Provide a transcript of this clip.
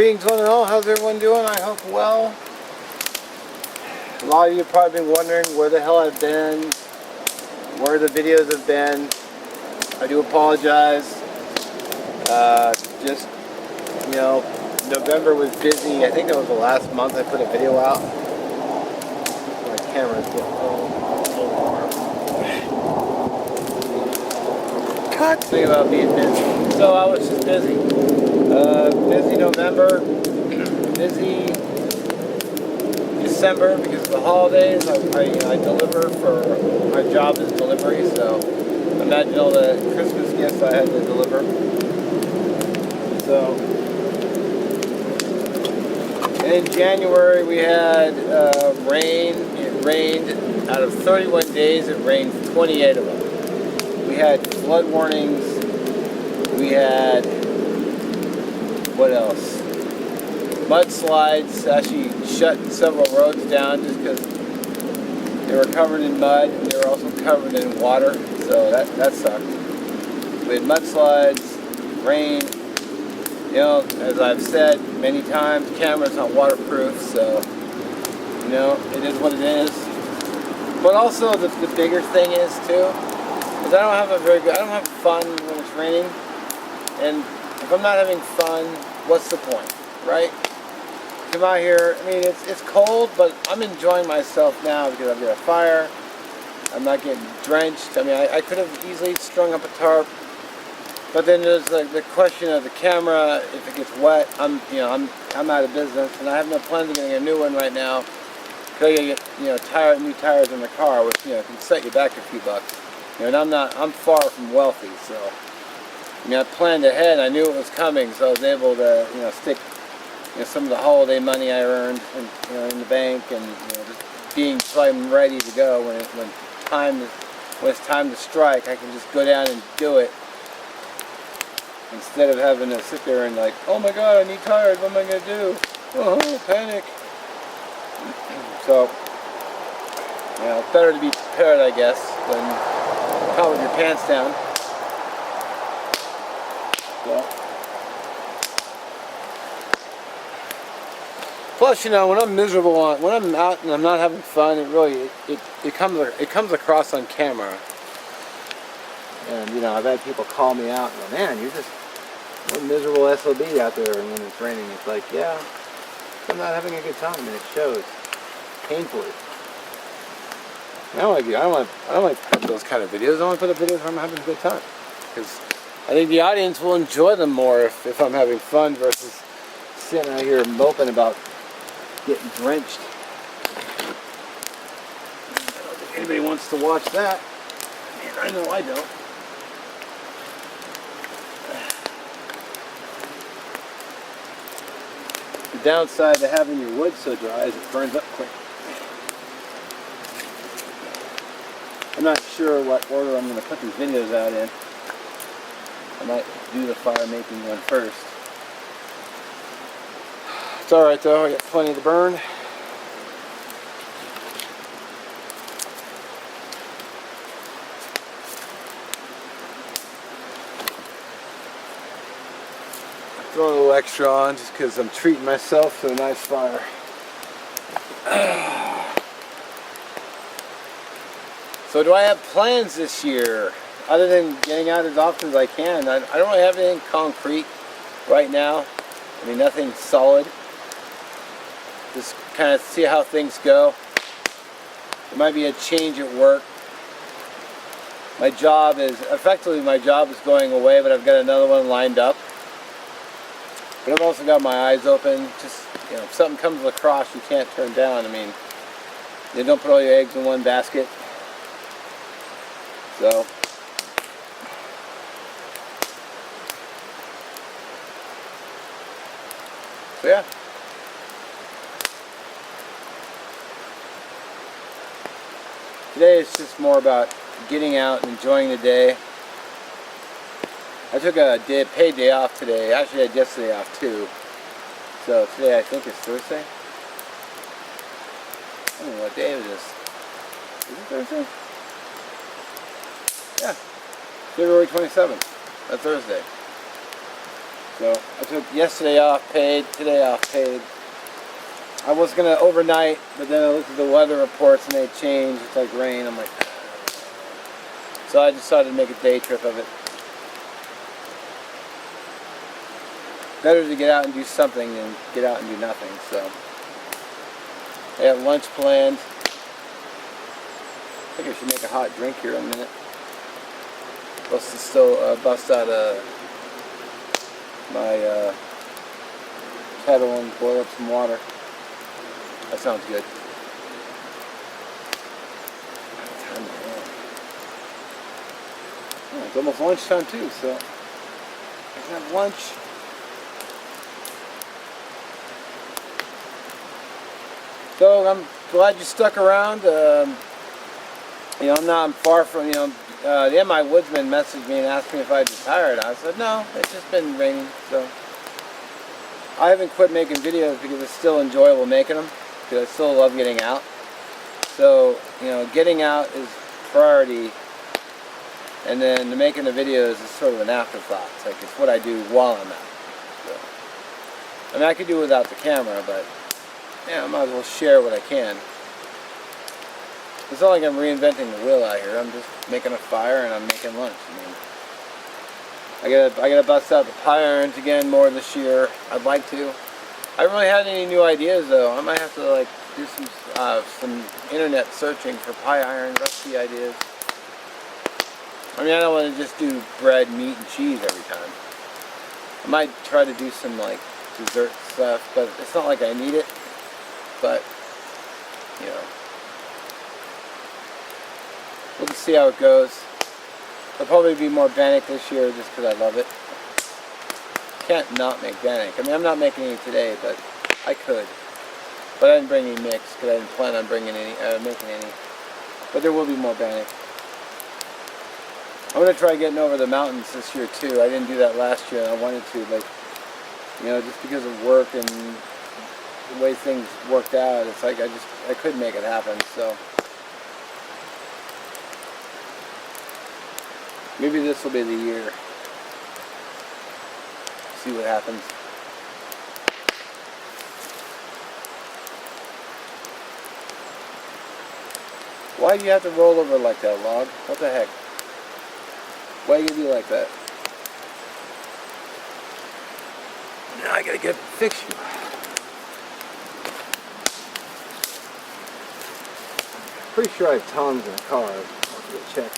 Greetings one and all, how's everyone doing? I hope well. A lot of you have probably been wondering where the hell I've been, where the videos have been. I do apologize. Just, you know, November was busy. I think that was the last month I put a video out. My camera's getting a little warm. Cut! Think about being busy. So I was just busy. Busy November, busy December because of the holidays. I deliver for, my job is delivery, so imagine all the Christmas gifts I had to deliver. So, and in January we had rain. It rained, out of 31 days it rained 28 of them. We had flood warnings, we had, what else? Mudslides actually shut several roads down just because they were covered in mud and they were also covered in water, so that sucked. We had mudslides, rain. You know, as I've said many times, the camera's not waterproof, so you know, it is what it is. But also the bigger thing is too, is I don't have fun when it's raining, and if I'm not having fun, what's the point, right? Come out here, I mean, it's cold, but I'm enjoying myself now because I've got a fire. I'm not getting drenched. I mean, I could have easily strung up a tarp, but then there's the question of the camera. If it gets wet, I'm out of business, and I have no plans of getting a new one right now. Cause I gotta get new tires in the car, which can set you back a few bucks. And I'm far from wealthy, so. I mean, I planned ahead. I knew it was coming, so I was able to, stick, some of the holiday money I earned, in the bank, and just being so I'm ready to go when it's time to strike. I can just go down and do it instead of having to sit there and like, oh my God, I need tires. What am I gonna do? Oh, panic. So, it's better to be prepared, I guess, than caught with your pants down. Plus, when I'm miserable, when I'm out and I'm not having fun, it comes across on camera. And I've had people call me out and go, man, you're just one miserable SOB out there when it's raining. It's like, yeah, I'm not having a good time, and it shows painfully. I don't want to put those kind of videos. I want to put up videos where I'm having a good time, because I think the audience will enjoy them more if I'm having fun versus sitting out here moping about getting drenched. I don't think anybody wants to watch that. I know I don't. The downside to having your wood so dry is it burns up quick. I'm not sure what order I'm going to put these videos out in. I might do the fire making one first. It's alright though, I got plenty to burn. Throw a little extra on just because I'm treating myself to a nice fire. So do I have plans this year? Other than getting out as often as I can, I don't really have anything concrete right now. I mean, nothing solid. Just kind of see how things go. There might be a change at work. My job is going away, but I've got another one lined up. But I've also got my eyes open. Just, if something comes across you can't turn down. I mean, you don't put all your eggs in one basket. So yeah. Today is just more about getting out and enjoying the day. I took a paid day off today. Actually, I had yesterday off too. So today I think it's Thursday. I don't know what day it is. Is it Thursday? Yeah. February 27th. That's Thursday. So I took yesterday off paid, today off paid. I was gonna overnight, but then I looked at the weather reports and they changed. It's like rain. I'm like, so I decided to make a day trip of it. Better to get out and do something than get out and do nothing. So I have lunch planned. I think I should make a hot drink here in a minute. Bust out my kettle and boil up some water. That sounds good. Oh, it's almost lunchtime too, so I can have lunch. So I'm glad you stuck around. I'm far from, the MI Woodsman messaged me and asked me if I'd retired. I said, no, it's just been raining. So I haven't quit making videos because it's still enjoyable making them, because I still love getting out. So, getting out is priority, and then making the videos is sort of an afterthought. It's like, it's what I do while I'm out. So, I mean, I could do without the camera, but I might as well share what I can. It's not like I'm reinventing the wheel out here. I'm just making a fire and I'm making lunch. I gotta bust out the pie irons again more this year. I'd like to. I haven't really had any new ideas though. I might have to do some internet searching for pie iron recipe ideas. I mean, I don't want to just do bread, meat, and cheese every time. I might try to do some dessert stuff, but it's not like I need it. But we'll just see how it goes. I'll probably be more Bannock this year just because I love it. Can't not make Bannock. I mean, I'm not making any today, but I could. But I didn't bring any mix because I didn't plan on making any. But there will be more Bannock. I'm gonna try getting over the mountains this year too. I didn't do that last year, and I wanted to, just because of work and the way things worked out. It's like I couldn't make it happen. So maybe this will be the year. See what happens. Why do you have to roll over like that, log? What the heck? Why you gonna be like that? Now I gotta fix you. Pretty sure I have Tom's in the car. I'll have to check.